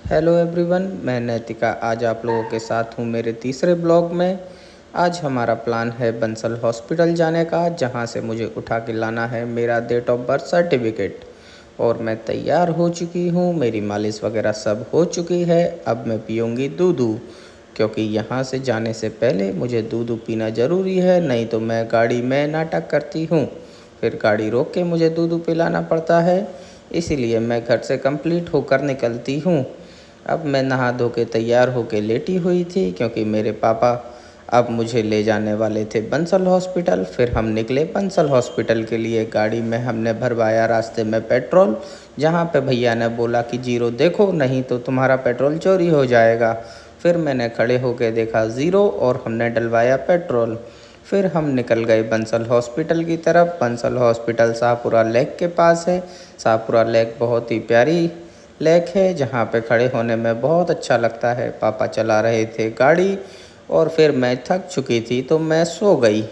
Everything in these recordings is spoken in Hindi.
हेलो एवरीवन, मैं नैतिका आज आप लोगों के साथ हूँ मेरे तीसरे ब्लॉग में। आज हमारा प्लान है बंसल हॉस्पिटल जाने का, जहाँ से मुझे उठा के लाना है मेरा डेट ऑफ बर्थ सर्टिफिकेट। और मैं तैयार हो चुकी हूँ, मेरी मालिश वगैरह सब हो चुकी है। अब मैं पीऊँगी दूधू, क्योंकि यहाँ से जाने से पहले मुझे दूधू पीना ज़रूरी है, नहीं तो मैं गाड़ी में नाटक करती हूँ, फिर गाड़ी रोक के मुझे दूधू पिलाना पड़ता है। इसीलिए मैं घर से कंप्लीट होकर निकलती हूँ। अब मैं नहा धो के तैयार होके लेटी हुई थी, क्योंकि मेरे पापा अब मुझे ले जाने वाले थे बंसल हॉस्पिटल। फिर हम निकले बंसल हॉस्पिटल के लिए। गाड़ी में हमने भरवाया रास्ते में पेट्रोल, जहाँ पे भैया ने बोला कि ज़ीरो देखो, नहीं तो तुम्हारा पेट्रोल चोरी हो जाएगा। फिर मैंने खड़े होके देखा ज़ीरो और हमने डलवाया पेट्रोल। फिर हम निकल गए बंसल हॉस्पिटल की तरफ। बंसल हॉस्पिटल शाहपुरा लेक के पास है। शाहपुरा लेक बहुत ही प्यारी लेक है, जहाँ पे खड़े होने में बहुत अच्छा लगता है। पापा चला रहे थे गाड़ी और फिर मैं थक चुकी थी तो मैं सो गई।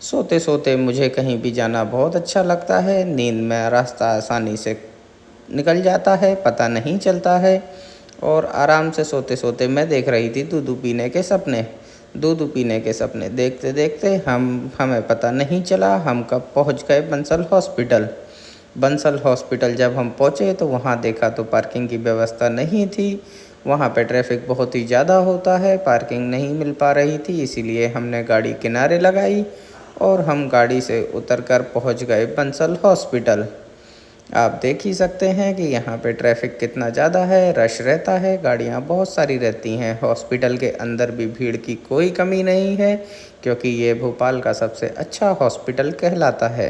सोते सोते मुझे कहीं भी जाना बहुत अच्छा लगता है। नींद में रास्ता आसानी से निकल जाता है, पता नहीं चलता है। और आराम से सोते सोते मैं देख रही थी दूध पीने के सपने। दूध पीने के सपने देखते देखते हमें पता नहीं चला हम कब पहुंच गए बंसल हॉस्पिटल। बंसल हॉस्पिटल जब हम पहुंचे तो वहां देखा तो पार्किंग की व्यवस्था नहीं थी। वहां पे ट्रैफिक बहुत ही ज़्यादा होता है, पार्किंग नहीं मिल पा रही थी, इसीलिए हमने गाड़ी किनारे लगाई और हम गाड़ी से उतरकर पहुंच गए बंसल हॉस्पिटल। आप देख ही सकते हैं कि यहाँ पे ट्रैफिक कितना ज़्यादा है, रश रहता है, गाड़ियाँ बहुत सारी रहती हैं। हॉस्पिटल के अंदर भी भीड़ की कोई कमी नहीं है, क्योंकि ये भोपाल का सबसे अच्छा हॉस्पिटल कहलाता है।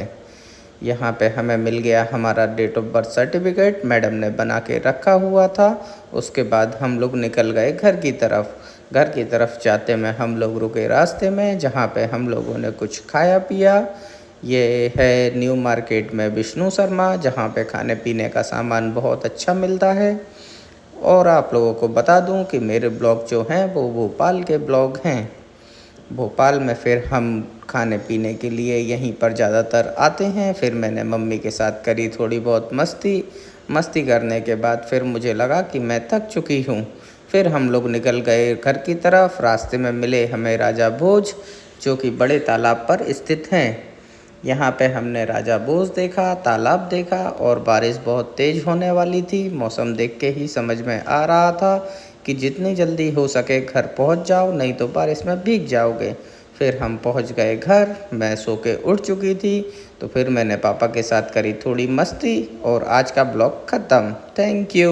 यहाँ पे हमें मिल गया हमारा date of birth certificate, madam ने बना के रखा हुआ था। उसके बाद हम लोग निकल गए घर की तरफ। घर की तरफ जाते में हम लोग रुके रास्ते में, जहाँ पे हम लोगों ने कुछ खाया पिया। ये है न्यू मार्केट में विष्णु शर्मा, जहाँ पे खाने पीने का सामान बहुत अच्छा मिलता है। और आप लोगों को बता दूं कि मेरे ब्लॉग जो हैं वो भोपाल के ब्लॉग हैं। भोपाल में फिर हम खाने पीने के लिए यहीं पर ज़्यादातर आते हैं। फिर मैंने मम्मी के साथ करी थोड़ी बहुत मस्ती। मस्ती करने के बाद फिर मुझे लगा कि मैं थक चुकी हूँ। फिर हम लोग निकल गए घर की तरफ। रास्ते में मिले हमें राजा भोज, जो कि बड़े तालाब पर स्थित हैं। यहाँ पे हमने राजा भोज देखा, तालाब देखा, और बारिश बहुत तेज़ होने वाली थी। मौसम देख के ही समझ में आ रहा था कि जितनी जल्दी हो सके घर पहुँच जाओ, नहीं तो बारिश में भीग जाओगे। फिर हम पहुँच गए घर। मैं सो के उठ चुकी थी, तो फिर मैंने पापा के साथ करी थोड़ी मस्ती और आज का ब्लॉग ख़त्म। Thank you.